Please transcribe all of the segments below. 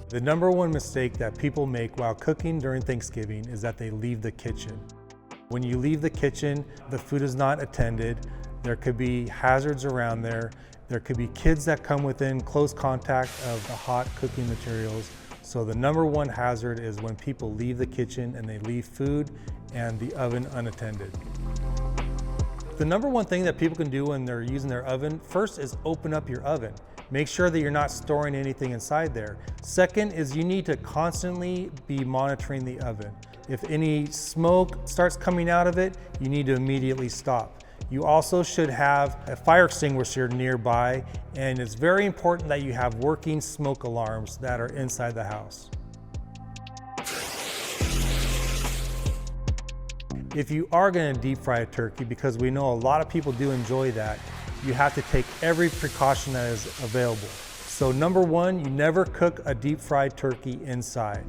The number one mistake that people make while cooking during Thanksgiving is that they leave the kitchen. When you leave the kitchen, the food is not attended. There could be hazards around there. There could be kids that come within close contact of the hot cooking materials. So the number one hazard is when people leave the kitchen and they leave food and the oven unattended. The number one thing that people can do when they're using their oven, first is open up your oven. Make sure that you're not storing anything inside there. Second is you need to constantly be monitoring the oven. If any smoke starts coming out of it, you need to immediately stop. You also should have a fire extinguisher nearby, and it's very important that you have working smoke alarms that are inside the house. If you are going to deep fry a turkey, because we know a lot of people do enjoy that, you have to take every precaution that is available. So number one, you never cook a deep fried turkey inside.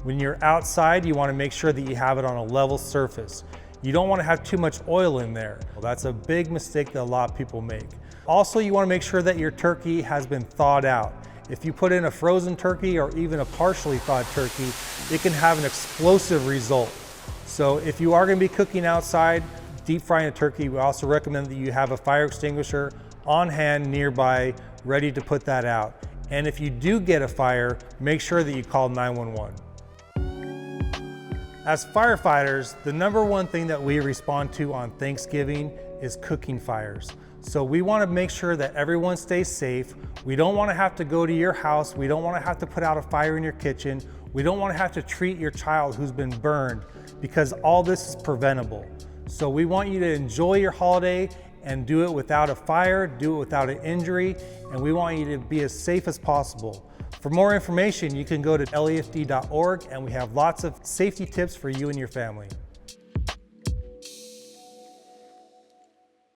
When you're outside, you want to make sure that you have it on a level surface. You don't want to have too much oil in there. That's a big mistake that a lot of people make. Also, you want to make sure that your turkey has been thawed out. If you put in a frozen turkey or even a partially thawed turkey, it can have an explosive result. So if you are going to be cooking outside, deep frying a turkey, we also recommend that you have a fire extinguisher on hand nearby, ready to put that out. And if you do get a fire, make sure that you call 911. As firefighters, the number one thing that we respond to on Thanksgiving is cooking fires. So we want to make sure that everyone stays safe. We don't want to have to go to your house. We don't want to have to put out a fire in your kitchen. We don't want to have to treat your child who's been burned, because all this is preventable. So we want you to enjoy your holiday and do it without a fire, do it without an injury, and we want you to be as safe as possible. For more information, you can go to lafd.org, and we have lots of safety tips for you and your family.